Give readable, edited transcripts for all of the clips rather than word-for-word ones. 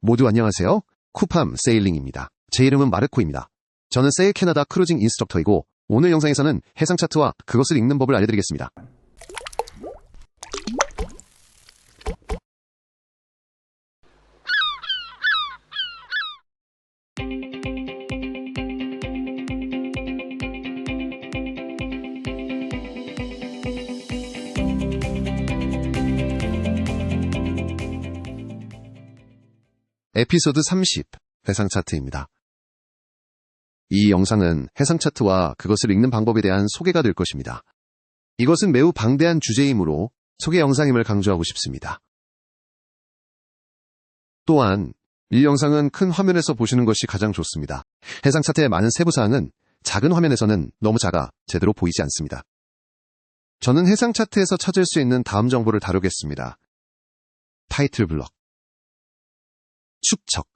모두 안녕하세요. 쿠팜 세일링입니다. 제 이름은 마르코입니다. 저는 세일 캐나다 크루징 인스트럭터이고 오늘 영상에서는 해상 차트와 그것을 읽는 법을 알려드리겠습니다. 에피소드 30 해상 차트입니다. 이 영상은 해상 차트와 그것을 읽는 방법에 대한 소개가 될 것입니다. 이것은 매우 방대한 주제이므로 소개 영상임을 강조하고 싶습니다. 또한 이 영상은 큰 화면에서 보시는 것이 가장 좋습니다. 해상 차트의 많은 세부사항은 작은 화면에서는 너무 작아 제대로 보이지 않습니다. 저는 해상 차트에서 찾을 수 있는 다음 정보를 다루겠습니다. 타이틀 블럭, 축척.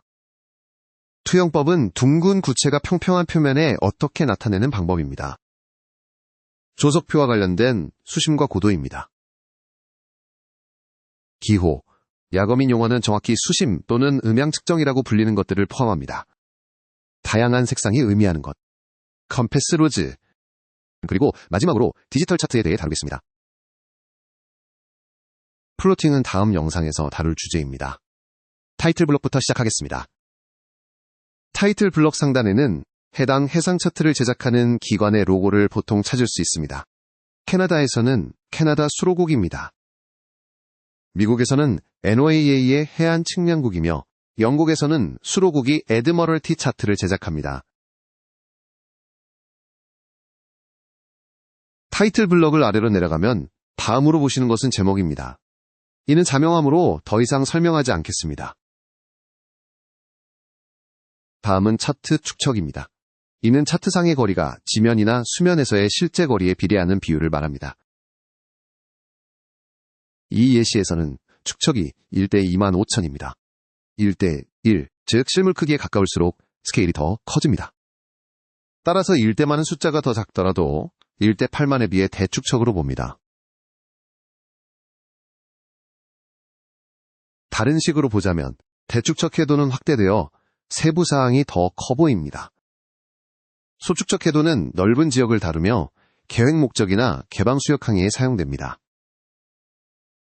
투영법은 둥근 구체가 평평한 표면에 어떻게 나타내는 방법입니다. 조석표와 관련된 수심과 고도입니다. 기호, 약어민 용어는 정확히 수심 또는 음양 측정이라고 불리는 것들을 포함합니다. 다양한 색상이 의미하는 것, 컴패스 로즈, 그리고 마지막으로 디지털 차트에 대해 다루겠습니다. 플로팅은 다음 영상에서 다룰 주제입니다. 타이틀 블럭부터 시작하겠습니다. 타이틀 블럭 상단에는 해당 해상 차트를 제작하는 기관의 로고를 보통 찾을 수 있습니다. 캐나다에서는 캐나다 수로국입니다. 미국에서는 NOAA의 해안 측량국이며 영국에서는 수로국이 애드머럴티 차트를 제작합니다. 타이틀 블럭을 아래로 내려가면 다음으로 보시는 것은 제목입니다. 이는 자명하므로 더 이상 설명하지 않겠습니다. 다음은 차트 축척입니다. 이는 차트상의 거리가 지면이나 수면에서의 실제 거리에 비례하는 비율을 말합니다. 이 예시에서는 축척이 1대 25,000입니다. 1대 1, 즉 실물 크기에 가까울수록 스케일이 더 커집니다. 따라서 1대만은 숫자가 더 작더라도 1대 8만에 비해 대축척으로 봅니다. 다른 식으로 보자면 대축척 해도는 확대되어 세부 사항이 더 커 보입니다. 소축척 해도는 넓은 지역을 다루며 계획 목적이나 개방 수역 항해에 사용됩니다.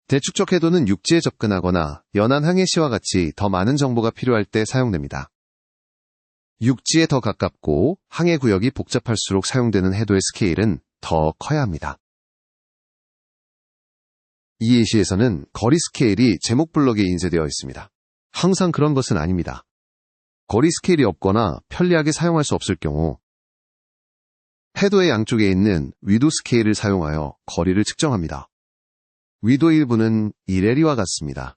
대축척 해도는 육지에 접근하거나 연안 항해 시와 같이 더 많은 정보가 필요할 때 사용됩니다. 육지에 더 가깝고 항해 구역이 복잡할수록 사용되는 해도의 스케일은 더 커야 합니다. 이 예시에서는 거리 스케일이 제목 블럭에 인쇄되어 있습니다. 항상 그런 것은 아닙니다. 거리 스케일이 없거나 편리하게 사용할 수 없을 경우 해도의 양쪽에 있는 위도 스케일을 사용하여 거리를 측정합니다. 위도 일부는 이래리와 같습니다.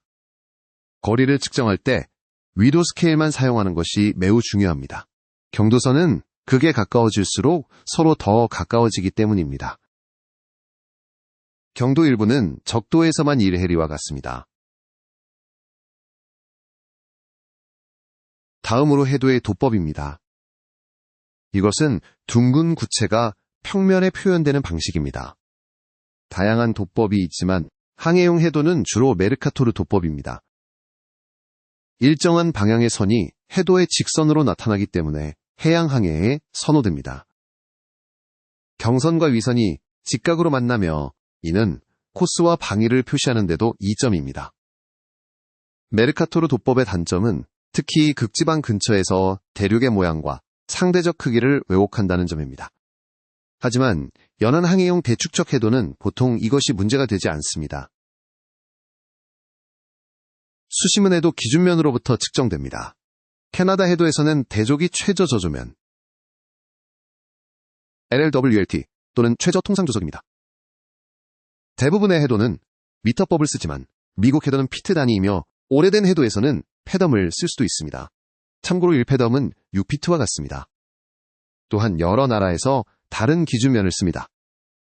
거리를 측정할 때 위도 스케일만 사용하는 것이 매우 중요합니다. 경도선은 극에 가까워질수록 서로 더 가까워지기 때문입니다. 경도 일부는 적도에서만 1해리와 같습니다. 다음으로 해도의 도법입니다. 이것은 둥근 구체가 평면에 표현되는 방식입니다. 다양한 도법이 있지만 항해용 해도는 주로 메르카토르 도법입니다. 일정한 방향의 선이 해도의 직선으로 나타나기 때문에 해양 항해에 선호됩니다. 경선과 위선이 직각으로 만나며 이는 코스와 방위를 표시하는 데도 이점입니다. 메르카토르 도법의 단점은 특히 극지방 근처에서 대륙의 모양과 상대적 크기를 왜곡한다는 점입니다. 하지만 연안 항해용 대축척 해도는 보통 이것이 문제가 되지 않습니다. 수심은 해도 기준면으로부터 측정됩니다. 캐나다 해도에서는 대조기 최저 저조면 LLWLT 또는 최저 통상 조석입니다. 대부분의 해도는 미터법을 쓰지만 미국 해도는 피트 단위이며 오래된 해도에서는 패덤을 쓸 수도 있습니다. 참고로 1패덤은 6피트와 같습니다. 또한 여러 나라에서 다른 기준면을 씁니다.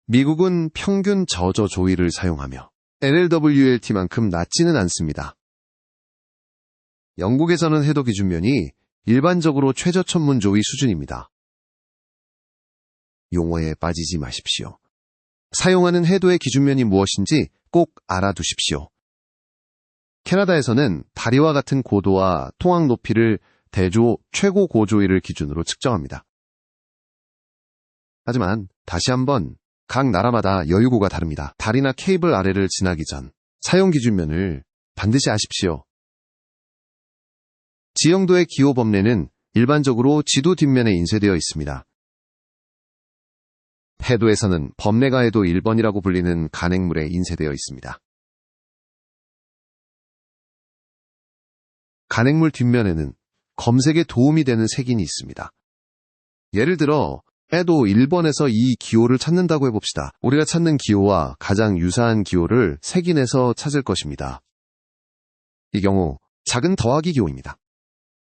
미국은 평균 저저 조위를 사용하며 LLWLT만큼 낮지는 않습니다. 영국에서는 해도 기준면이 일반적으로 최저천문 조위 수준입니다. 용어에 빠지지 마십시오. 사용하는 해도의 기준면이 무엇인지 꼭 알아두십시오. 캐나다에서는 다리와 같은 고도와 통학 높이를 대조 최고 고조위를 기준으로 측정합니다. 하지만 다시 한번 각 나라마다 여유고가 다릅니다. 다리나 케이블 아래를 지나기 전 사용 기준면을 반드시 아십시오. 지형도의 기호 범례는 일반적으로 지도 뒷면에 인쇄되어 있습니다. 해도에서는 범례가 해도 1번이라고 불리는 간행물에 인쇄되어 있습니다. 간행물 뒷면에는 검색에 도움이 되는 색인이 있습니다. 예를 들어 해도 1번에서 이 기호를 찾는다고 해봅시다. 우리가 찾는 기호와 가장 유사한 기호를 색인해서 찾을 것입니다. 이 경우 작은 더하기 기호입니다.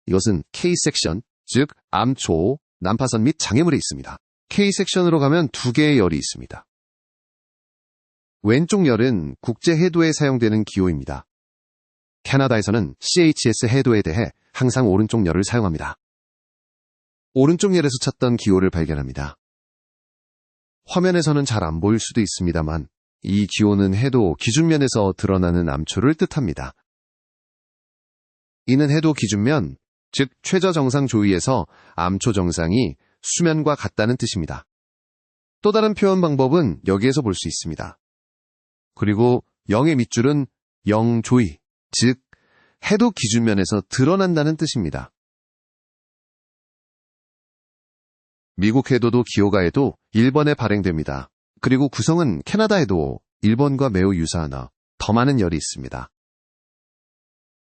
이것은 K섹션, 즉 암초, 난파선 및 장애물에 있습니다. K섹션으로 가면 두 개의 열이 있습니다. 왼쪽 열은 국제 해도에 사용되는 기호입니다. 캐나다에서는 CHS 해도에 대해 항상 오른쪽 열을 사용합니다. 오른쪽 열에서 찾던 기호를 발견합니다. 화면에서는 잘 안 보일 수도 있습니다만 이 기호는 해도 기준면에서 드러나는 암초를 뜻합니다. 이는 해도 기준면, 즉 최저 정상 조위에서 암초 정상이 수면과 같다는 뜻입니다. 또 다른 표현 방법은 여기에서 볼 수 있습니다. 그리고 0의 밑줄은 0조위, 즉 해도 기준면에서 드러난다는 뜻입니다. 미국 해도도 기호가 해도 1번에 발행됩니다. 그리고 구성은 캐나다 해도 1번과 매우 유사하나 더 많은 열이 있습니다.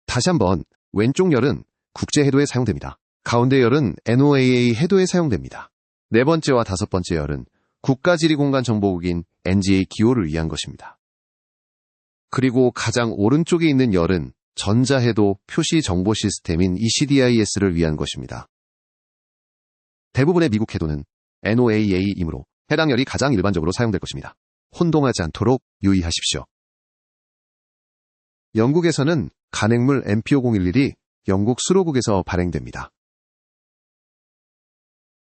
다시 한번 왼쪽 열은 국제 해도에 사용됩니다. 가운데 열은 NOAA 해도에 사용됩니다. 네 번째와 다섯 번째 열은 국가지리공간정보국인 NGA 기호를 위한 것입니다. 그리고 가장 오른쪽에 있는 열은 전자해도 표시 정보 시스템인 ECDIS를 위한 것입니다. 대부분의 미국 해도는 NOAA이므로 해당 열이 가장 일반적으로 사용될 것입니다. 혼동하지 않도록 유의하십시오. 영국에서는 간행물 MP5011이 영국 수로국에서 발행됩니다.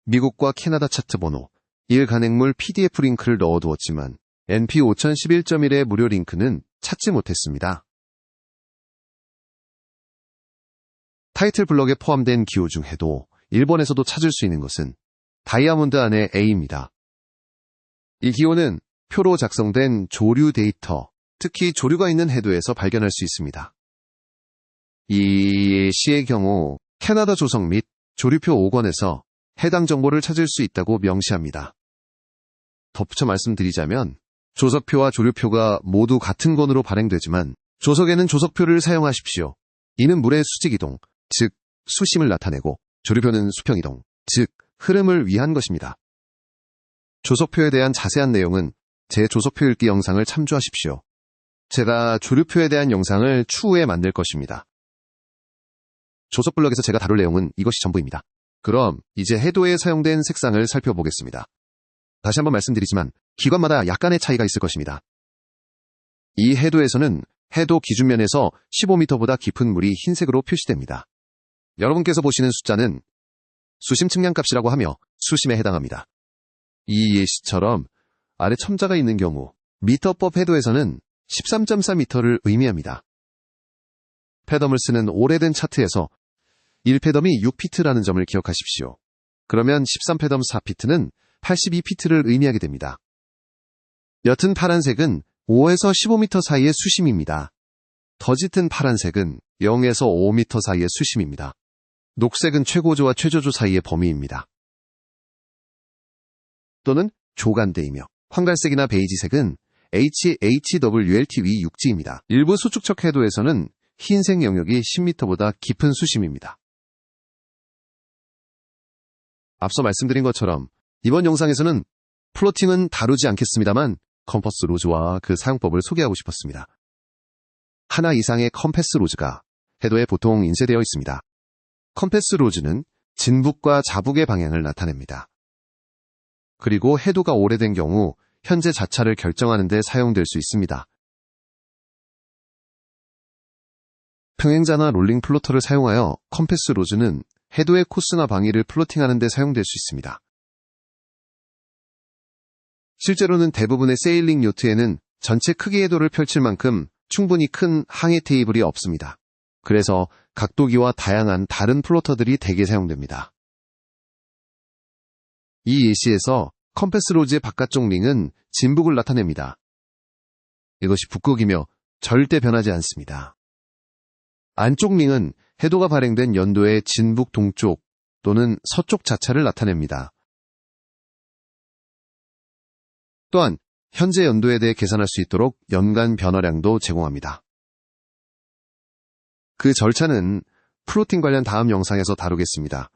미국과 캐나다 차트 번호, 1간행물 PDF 링크를 넣어두었지만 NP5011.1의 무료 링크는 찾지 못했습니다. 타이틀 블럭에 포함된 기호 중 해도 일본에서도 찾을 수 있는 것은 다이아몬드 안의 A입니다. 이 기호는 표로 작성된 조류 데이터, 특히 조류가 있는 해도에서 발견할 수 있습니다. 이 시의 경우 캐나다 조성 및 조류표 5권에서 해당 정보를 찾을 수 있다고 명시합니다. 덧붙여 말씀드리자면 조석표와 조류표가 모두 같은 권으로 발행되지만 조석에는 조석표를 사용하십시오. 이는 물의 수직이동, 즉 수심을 나타내고 조류표는 수평이동, 즉 흐름을 위한 것입니다. 조석표에 대한 자세한 내용은 제 조석표 읽기 영상을 참조하십시오. 제가 조류표에 대한 영상을 추후에 만들 것입니다. 조석 블럭에서 제가 다룰 내용은 이것이 전부입니다. 그럼 이제 해도에 사용된 색상을 살펴보겠습니다. 다시 한번 말씀드리지만 기관마다 약간의 차이가 있을 것입니다. 이 해도에서는 해도 기준면에서 15m보다 깊은 물이 흰색으로 표시됩니다. 여러분께서 보시는 숫자는 수심 측량값이라고 하며 수심에 해당합니다. 이 예시처럼 아래 첨자가 있는 경우 미터법 해도에서는 13.4m를 의미합니다. 패덤을 쓰는 오래된 차트에서 1패덤이 6피트라는 점을 기억하십시오. 그러면 13패덤 4피트는 82피트를 의미하게 됩니다. 옅은 파란색은 5에서 15m 사이의 수심입니다. 더 짙은 파란색은 0에서 5m 사이의 수심입니다. 녹색은 최고조와 최저조 사이의 범위입니다. 또는 조간대이며 황갈색이나 베이지색은 HHWLTV 육지입니다. 일부 수축척 해도에서는 흰색 영역이 10m보다 깊은 수심입니다. 앞서 말씀드린 것처럼 이번 영상에서는 플로팅은 다루지 않겠습니다만 컴퍼스 로즈와 그 사용법을 소개하고 싶었습니다. 하나 이상의 컴패스 로즈가 해도에 보통 인쇄되어 있습니다. 컴패스 로즈는 진북과 자북의 방향을 나타냅니다. 그리고 해도가 오래된 경우 현재 자차를 결정하는 데 사용될 수 있습니다. 평행자나 롤링 플로터를 사용하여 컴패스 로즈는 해도의 코스나 방위를 플로팅하는 데 사용될 수 있습니다. 실제로는 대부분의 세일링 요트에는 전체 크기 해도를 펼칠 만큼 충분히 큰 항해 테이블이 없습니다. 그래서 각도기와 다양한 다른 플로터들이 대개 사용됩니다. 이 예시에서 컴패스 로즈의 바깥쪽 링은 진북을 나타냅니다. 이것이 북극이며 절대 변하지 않습니다. 안쪽 링은 해도가 발행된 연도의 진북 동쪽 또는 서쪽 자차를 나타냅니다. 또한 현재 연도에 대해 계산할 수 있도록 연간 변화량도 제공합니다. 그 절차는 플로팅 관련 다음 영상에서 다루겠습니다.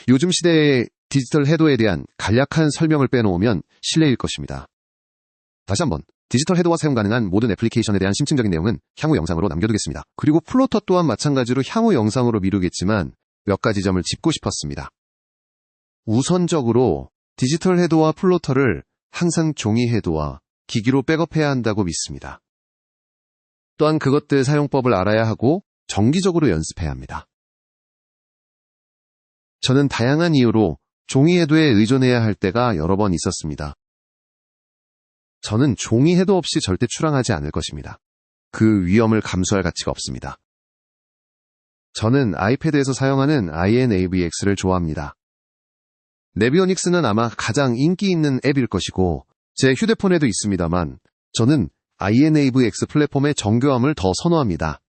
요즘 시대의 디지털 해도에 대한 간략한 설명을 빼놓으면 실례일 것입니다. 다시 한번 디지털 해도와 사용 가능한 모든 애플리케이션에 대한 심층적인 내용은 향후 영상으로 남겨두겠습니다. 그리고 플로터 또한 마찬가지로 향후 영상으로 미루겠지만 몇 가지 점을 짚고 싶었습니다. 우선적으로 디지털 해도와 플로터를 항상 종이 해도와 기기로 백업해야 한다고 믿습니다. 또한 그것들 사용법을 알아야 하고 정기적으로 연습해야 합니다. 저는 다양한 이유로 종이 해도에 의존해야 할 때가 여러 번 있었습니다. 저는 종이 해도 없이 절대 출항하지 않을 것입니다. 그 위험을 감수할 가치가 없습니다. 저는 아이패드에서 사용하는 INAVX를 좋아합니다. 네비오닉스는 아마 가장 인기 있는 앱일 것이고 제 휴대폰에도 있습니다만 저는 INAVX 플랫폼의 정교함을 더 선호합니다.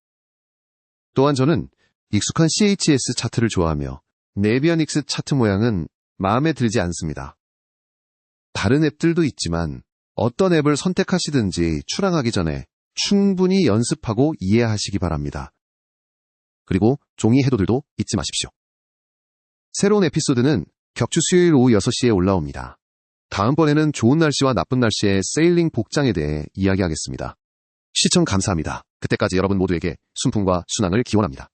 또한 저는 익숙한 CHS 차트를 좋아하며 네비오닉스 차트 모양은 마음에 들지 않습니다. 다른 앱들도 있지만 어떤 앱을 선택하시든지 출항하기 전에 충분히 연습하고 이해하시기 바랍니다. 그리고 종이 해도들도 잊지 마십시오. 새로운 에피소드는 격주 수요일 오후 6시에 올라옵니다. 다음번에는 좋은 날씨와 나쁜 날씨의 세일링 복장에 대해 이야기하겠습니다. 시청 감사합니다. 그때까지 여러분 모두에게 순풍과 순항을 기원합니다.